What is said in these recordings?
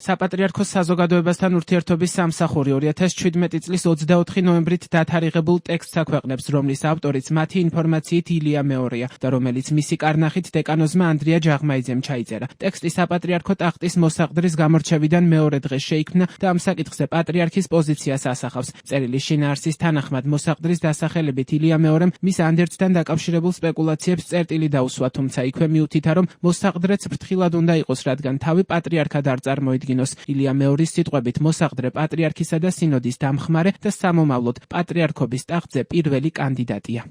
საპატრიარქოს საზოგადოებასთან ურთიერთობის სამსახური 2017 წლის 24 ნოემბრით დათარიღებულ ტექსტს აქვეყნებს, რომლის ავტორიც მათი ინფორმაციით ილია მეორეა და რომელიც მისი კარნახით დეკანოზმა ანდრია ჯაღმაიძემ ჩაიწერა. ტექსტი საპატრიარქო ტახტის მოსაყდრის გამორჩევიდან მეორე დღეს შეიქმნა და ამ საკითხზე პატრიარქის პოზიციას ასახავს. წერილის შინაარსის თანახმად მოსაყდრის დასახელებით ილია მეორემ მის ანდერძთან დაკავშირებულ სპეკულაციებს წერტილი დაუსვა, თუმცა იქვე მიუთითა, რომ მოსაყდრეც ფრთხილად უნდა იყოს, რადგან თავი პატრიარქად არ წარმოიდგინოს. ილია მეორის სიტყვებით, მოსაყდრე პატრიარქისა და სინოდის დამხმარე და სამომავლოდ პატრიარქობის ტახტზე პირველი კანდიდატია.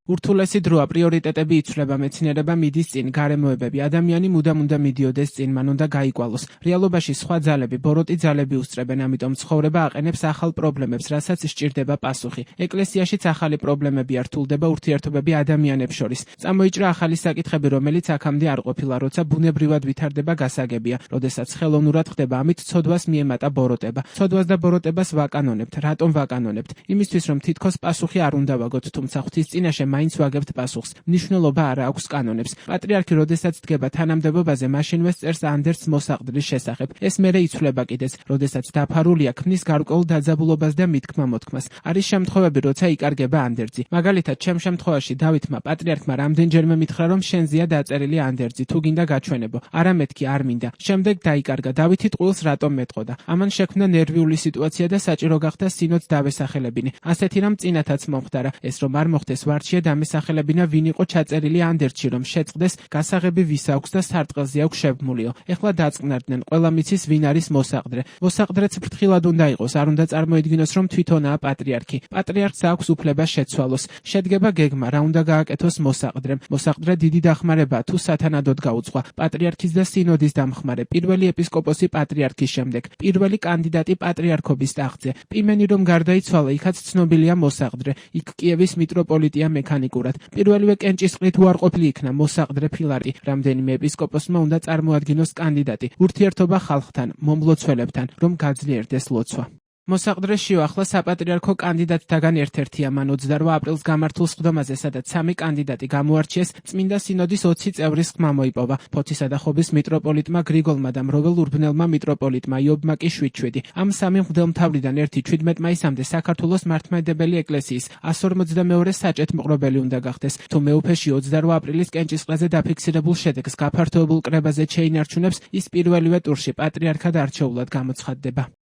ურთულესი დროა, პრიორიტეტები იცვლება, მეცნიერება მიდის წინ, გარემოებები, ადამიანი მუდამ უნდა მიდიოდეს წინ, მან უნდა გაიკვალოს. რეალობაში სხვა ძალები, ბოროტი ძალები უსწრებენ, ამიტომ ცხოვრება აყენებს ახალ პრობლემებს, რასაც სჭირდება პასუხი. ეკლესიაშიც ახალი პრობლემები ართულდება, ურთიერთობები ადამიანებს შორის. წამოიჭრა ახალი საკითხები, რომელიც აქამდე არ ყოფილა, როცა ბუნებრივად ვითარდება გასაგებია, როდესაც ხელოვნურად ხდება, ამით ცოდვას მიემატა ბოროტება. ცოდვას და ბოროტებას ვაკანონებთ. რატომ ვაკანონებთ? იმისთვის, რომ თითქოს პასუხი არ უნდა ვაგოთ, თუმცა ღვთის წინაშე მაინც ვაგებთ პასუხს. მნიშვნელობა არა აქვს კანონებს. პატრიარქი როდესაც დგება თანამდებობაზე, მაშინვე წერს ანდერძს მოსაყდრის შესახებ. ეს მერე იცვლება კიდეც, როდესაც დაფარულია, ქმნის გარკვეულ დაძაბულობას და მithქმა-მოთქმას. არის შემთხვევები, როცა იკარგება ანდერძი. მაგალითად, ჩემ შემთხვევაში დავითმა პატრიარქმა რამდენჯერმე მითხრა, რომ შენზეა დაწერილი ანდერძი, თუ გინდა გაჩვენებო. არა მეთქი, არ მინდა. შემდეგ დაიკარგა. დავითი ტყუილს რატომ მეტყოდა? ამან შექმნა ნერვიული სიტუაცია და საჭირო გახდა სინოდს დავესახელებინი. ასეთი რამ წინათაც მომხდარა. ეს რომ არ მოხდეს ვარჩია დამესახელებინა ვინ იყო ჩაწერილი ანდერძში, რომ შეწყდეს, გასაღები ვის აქვს და სარტყელზე აქვს შებმულიო. ეხლა დაწყნარდნენ, ყველა მიცის ვინ არის მოსაყდრე. მოსაყდრეც ფრთხილად უნდა იყოს, არ უნდა წარმოიდგინოს, რომ თვითონაა პატრიარქი. პატრიარქს აქვს უფლება შეცვალოს. შედგება გეგმა, რა უნდა გააკეთოს მოსაყდრემ. მოსაყდრე დიდი დახმარებაა, თუ სათანადოდ გაუძღვა. პატრიარქის და სინოდის დამხმარე, პირველი ეპისკოპოსი პატრიარქის შემდეგ, პირველი კანდიდატი პატრიარქობის ტახტზე. პიმენი რომ გარდაიცვალა, იქაც ცნობილია მოსაყდრე. იქ კიევის მიტროპოლიტია მექანიკურად. პირველივე კენჭისყრით უარყოფილი იქნა მოსაყდრე ფილარტი. რამდენიმე ეპისკოპოსმა უნდა წარმოადგინოს კანდიდატი. ურთიერთობა ხალხთან, მომლოცველებთან, რომ გაძლიერდეს ლოცვა. მოსაყდრეს შევახლა საპატრიარქო კანდიდატთაგან ერთ-ერთია. მან 28 აპრილს გამართულ სხდომაზე, სადაც 3 კანდიდატი გამოარჩიეს, წმინდა სინოდის 20 წევრის ხმა მოიპოვა. ფოთისა და ხობის მიტროპოლიტმა გრიგოლმა და მროվել ურბნელმა მიტროპოლიტმა იობმა კი 7-7. ამ 3 მღვდელმთავრიდან ერთი 17 მაისამდე საქართველოს მართლმადიდებელი ეკლესიის 142 საჭეთმყრობელი უნდა გახდეს. თუ მეუფეში 28 აპრილის კენჭისყრაზე დაფიქსირებულ შედეგს გაფართოებულ კრებაზე შეინარჩუნებს, ის პირველივე ტურში პატრიარქად არჩეულად გამოცხადდება.